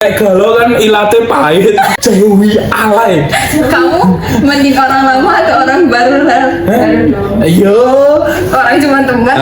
Galau kan ilate pahit, jauhi alay. Kamu mending orang lama atau orang baru lah? Ayo. Orang cuma teman.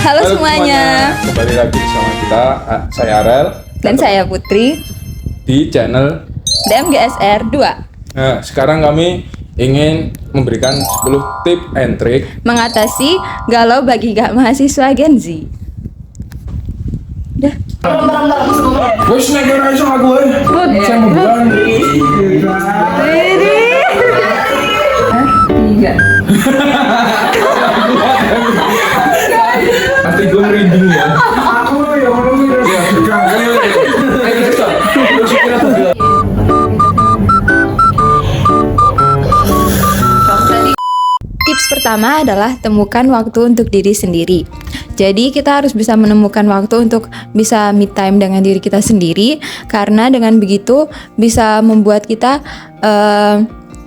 Halo semuanya. Kembali lagi bersama kita, saya Arel Dan saya Putri di channel. DMGSR 2 Nah, sekarang kami ingin memberikan 10 tip and trick mengatasi galau bagi mahasiswa Gen Z. Udah. wes nek ora iso aku saya membuang Tiga. pasti gue merinding ya. Aku ya ngomong ya Tips pertama adalah temukan waktu untuk diri sendiri. Jadi kita harus bisa menemukan waktu untuk bisa me time dengan diri kita sendiri, karena dengan begitu bisa membuat kita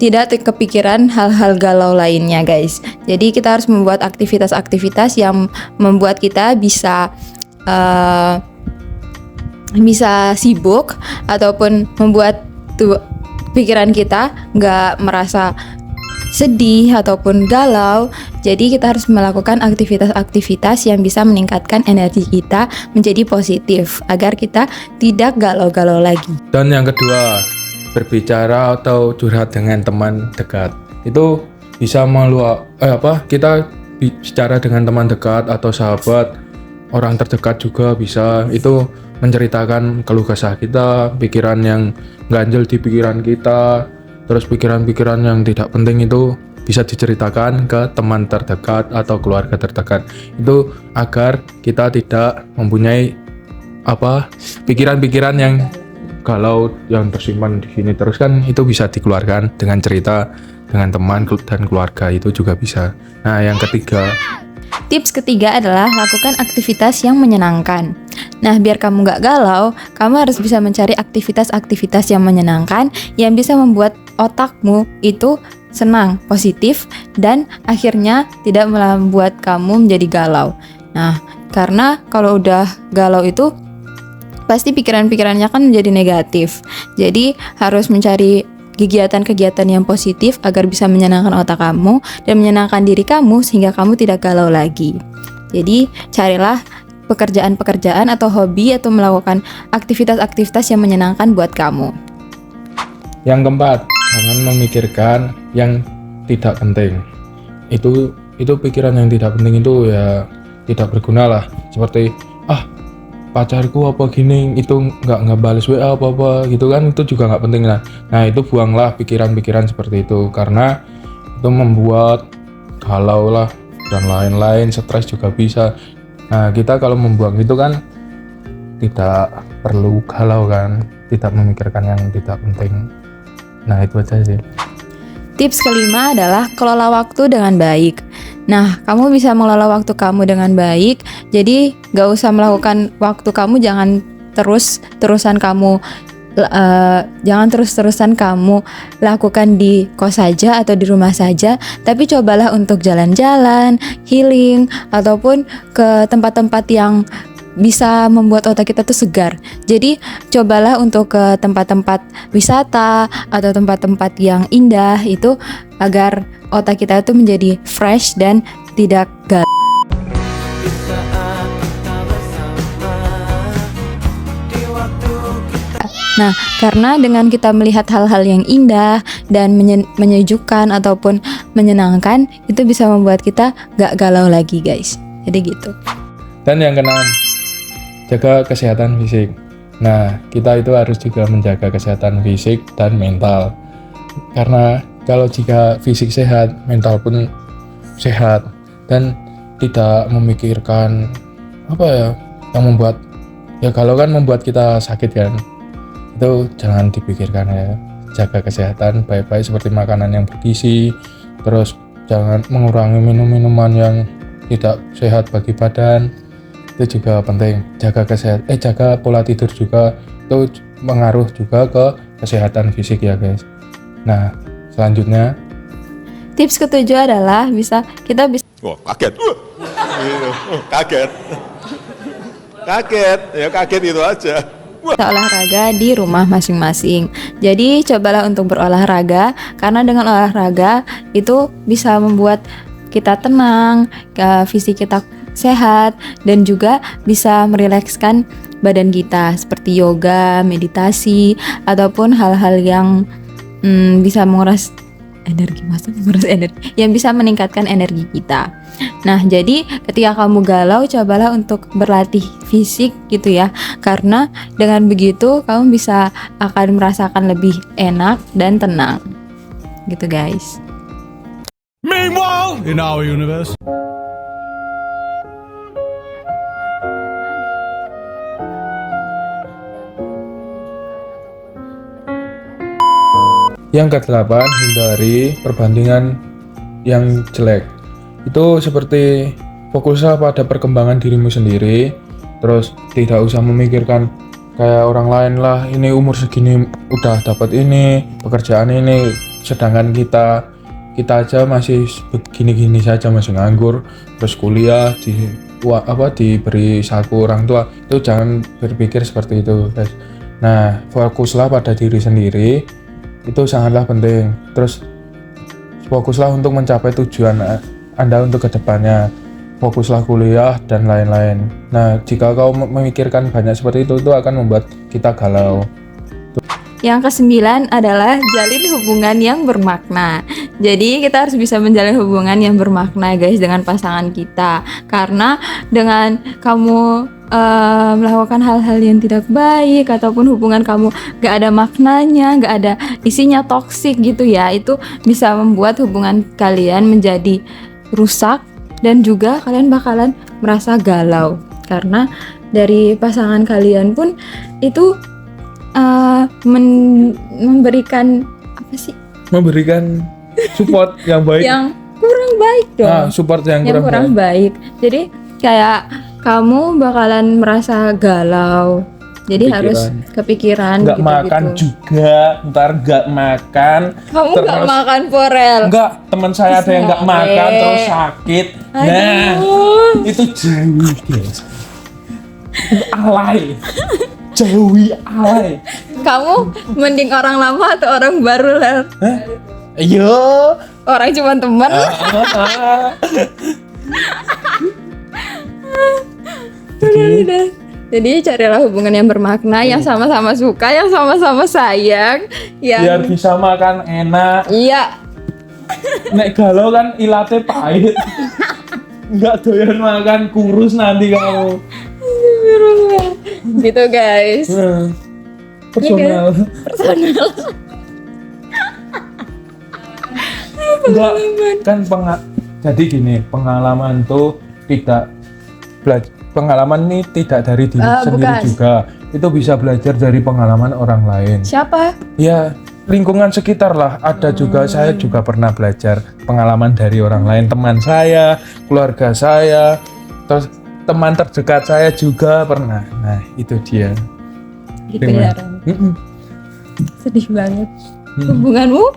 tidak kepikiran hal-hal galau lainnya, guys. Jadi kita harus membuat aktivitas-aktivitas yang membuat kita bisa sibuk ataupun membuat pikiran kita nggak merasa sedih ataupun galau. Jadi kita harus melakukan aktivitas-aktivitas yang bisa meningkatkan energi kita menjadi positif agar kita tidak galau-galau lagi. Dan yang kedua, berbicara atau curhat dengan teman dekat. Itu bisa kita bicara dengan teman dekat atau sahabat, orang terdekat juga bisa. Itu menceritakan keluh kesah kita, pikiran yang ganjel di pikiran kita, terus pikiran-pikiran yang tidak penting itu bisa diceritakan ke teman terdekat atau keluarga terdekat. Itu agar kita tidak mempunyai pikiran-pikiran yang galau yang tersimpan di sini terus, kan itu bisa dikeluarkan dengan cerita dengan teman dan keluarga, itu juga bisa. Nah, yang ketiga, tips ketiga adalah lakukan aktivitas yang menyenangkan. Nah, biar kamu gak galau, kamu harus bisa mencari aktivitas-aktivitas yang menyenangkan yang bisa membuat otakmu itu senang, positif, dan akhirnya tidak membuat kamu menjadi galau. Nah, karena kalau udah galau itu pasti pikiran-pikirannya kan menjadi negatif. Jadi harus mencari kegiatan-kegiatan yang positif agar bisa menyenangkan otak kamu dan menyenangkan diri kamu sehingga kamu tidak galau lagi. Jadi carilah pekerjaan-pekerjaan atau hobi atau melakukan aktivitas-aktivitas yang menyenangkan buat kamu. yang keempat, jangan memikirkan yang tidak penting. Itu pikiran yang tidak penting itu ya tidak berguna lah. Seperti pacarku apa gini, itu nggak balas WA apa gitu kan, itu juga nggak penting lah. Nah, itu buanglah pikiran-pikiran seperti itu, karena itu membuat galau lah dan lain-lain, stres juga bisa. Nah, kita kalau membuang itu kan tidak perlu galau kan, tidak memikirkan yang tidak penting. Nah, itu aja sih. Tips kelima adalah kelola waktu dengan baik. Nah, kamu bisa mengelola waktu kamu dengan baik. Jadi, gak usah melakukan waktu kamu, jangan terus-terusan kamu lakukan di kos saja atau di rumah saja. Tapi cobalah untuk jalan-jalan, healing, ataupun ke tempat-tempat yang bisa membuat otak kita tuh segar. Jadi cobalah untuk ke tempat-tempat wisata atau tempat-tempat yang indah itu agar otak kita tuh menjadi fresh dan tidak galau. Nah, karena dengan kita melihat hal-hal yang indah dan menyejukkan ataupun menyenangkan, itu bisa membuat kita gak galau lagi guys. Jadi gitu. Dan yang keenam, jaga kesehatan fisik. Nah, kita itu harus juga menjaga kesehatan fisik dan mental. Karena kalau jika fisik sehat, mental pun sehat dan tidak memikirkan apa ya yang membuat ya kalau kan membuat kita sakit kan, itu jangan dipikirkan ya. Jaga kesehatan baik-baik seperti makanan yang bergizi, terus jangan mengurangi minum-minuman yang tidak sehat bagi badan, itu juga penting. Jaga pola tidur juga, itu mengaruh juga ke kesehatan fisik ya guys. Nah, selanjutnya Tips ketujuh adalah kita bisa Wah, kaget. Kaget. Kaget. Ya kaget itu aja. olahraga di rumah masing-masing. Jadi cobalah untuk berolahraga, karena dengan olahraga itu bisa membuat kita tenang, fisik kita sehat, dan juga bisa merilekskan badan kita seperti yoga, meditasi, ataupun hal-hal yang bisa menguras energi, yang bisa meningkatkan energi kita. Nah, jadi ketika kamu galau, cobalah untuk berlatih fisik gitu ya, karena dengan begitu kamu bisa akan merasakan lebih enak dan tenang gitu guys. Meanwhile, in our universe. yang ke-8, hindari perbandingan yang jelek. Itu seperti fokuslah pada perkembangan dirimu sendiri, terus tidak usah memikirkan kayak orang lain lah, ini umur segini udah dapat ini, pekerjaan ini, sedangkan kita aja masih begini-gini saja, masih nganggur, terus kuliah diberi saku orang tua. Itu jangan berpikir seperti itu guys. Nah, fokuslah pada diri sendiri, itu sangatlah penting. Terus fokuslah untuk mencapai tujuan Anda untuk kedepannya, fokuslah kuliah dan lain-lain. Nah, jika kau memikirkan banyak seperti itu akan membuat kita galau. Yang ke-9 adalah jalin hubungan yang bermakna. Jadi kita harus bisa menjalin hubungan yang bermakna guys dengan pasangan kita, karena dengan kamu melakukan hal-hal yang tidak baik ataupun hubungan kamu gak ada maknanya, gak ada isinya, toksik gitu ya, itu bisa membuat hubungan kalian menjadi rusak, dan juga kalian bakalan merasa galau karena dari pasangan kalian pun itu memberikan Memberikan support yang baik, yang kurang baik dong. Support yang kurang baik. Jadi kayak kamu bakalan merasa galau. Jadi harus kepikiran nggak gitu, makan juga, ntar nggak makan. Kamu terus nggak makan Porel? Nggak, teman saya ada yang nggak makan terus sakit. Nah, itu jauh guys. Itu alay. Jauhi alay. Kamu mending orang lama atau orang baru lah? Ayo. Orang cuma teman. Jadi carilah hubungan yang bermakna, yang sama-sama suka, yang sama-sama sayang, yang biar bisa makan enak. Iya. Nek galau kan ilate pahit. Nggak doyan makan, kurus nanti kamu. Gitu guys. Personal. Enggak, kan jadi gini, pengalaman tuh tidak pengalaman ini tidak dari diri sendiri juga. Itu bisa belajar dari pengalaman orang lain. Siapa? Ya, lingkungan sekitar lah. Ada juga, saya juga pernah belajar pengalaman dari orang lain, teman saya, keluarga saya, terus teman terdekat saya juga pernah. Nah, itu dia. Gitu ya, Ran. Sedih banget. Hubunganmu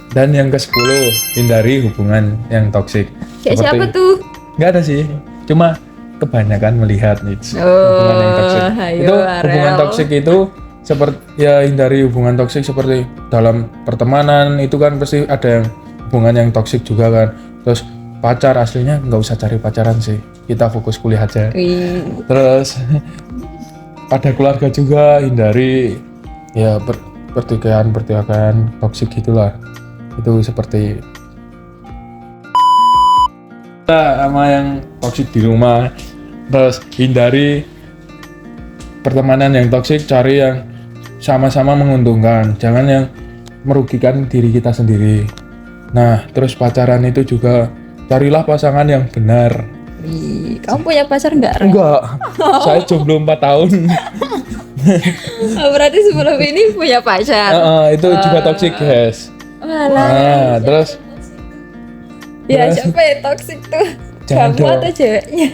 Dan yang ke-10, hindari hubungan yang toksik. kayak siapa tuh? Nggak ada sih, cuma kebanyakan melihat hubungan yang toksik. Itu hubungan toksik itu seperti ya, hindari hubungan toksik seperti dalam pertemanan itu kan pasti ada yang hubungan yang toksik juga kan. Terus pacar, aslinya nggak usah cari pacaran sih, kita fokus kuliah aja. Terus pada keluarga juga hindari, ya pertikaian toksik gitulah. Itu seperti sama yang toksik di rumah. Terus hindari pertemanan yang toksik, cari yang sama-sama menguntungkan, jangan yang merugikan diri kita sendiri. Nah, terus pacaran itu juga carilah pasangan yang benar. Wih, kamu punya pacar nggak? Ren? Enggak, saya jomblo 4 tahun. Oh, berarti sebelum ini punya pacar. Itu juga toksik, guys. Walah. Nah, terus Ya terus- siapa yang toksik tuh? Jangan Kamu dong. atau ceweknya?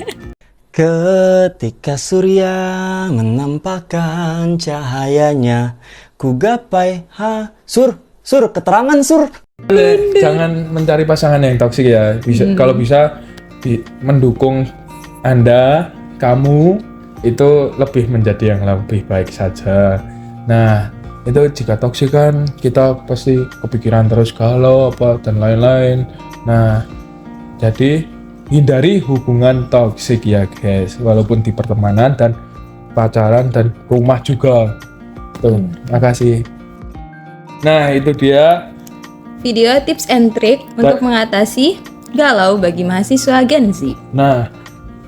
Ketika surya menampakkan cahayanya, ku gapai sur, keterangan sur. jangan mencari pasangan yang toksik ya. Kalau bisa mendukung Anda, kamu itu lebih menjadi yang lebih baik saja. Nah, itu jika toksik kan kita pasti kepikiran terus galau apa dan lain-lain. Nah, jadi hindari hubungan toksik ya guys, walaupun di pertemanan dan pacaran dan rumah juga. Tuh, makasih. Nah, itu dia. Video tips and trick untuk mengatasi galau bagi mahasiswa Gen Z. Nah,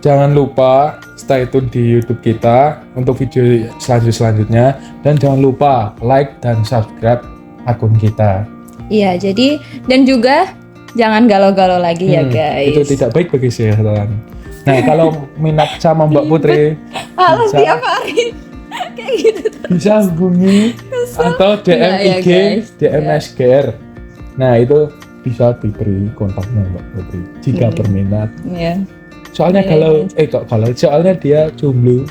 jangan lupa stay tune di YouTube kita untuk video selanjutnya, dan jangan lupa like dan subscribe akun kita. Iya, jadi dan juga jangan galau-galau lagi ya guys. Itu tidak baik bagi kesehatan. Nah, kalau minat sama Mbak Putri Halo bisa- tiap hari kayak gitu terus. bisa hubungi atau DM Enggak ya, IG, guys. DM Ya. SGR. Nah, itu bisa diberi kontaknya Mbak Putri jika berminat. Iya. Soalnya soalnya dia jomblo.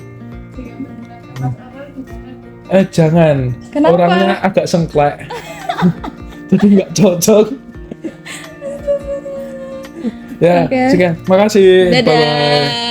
Jangan. Kenapa? Orangnya agak sengklek. Jadi nggak cocok. Ya, Oke. sekian. Makasih. Dadah. Bye-bye.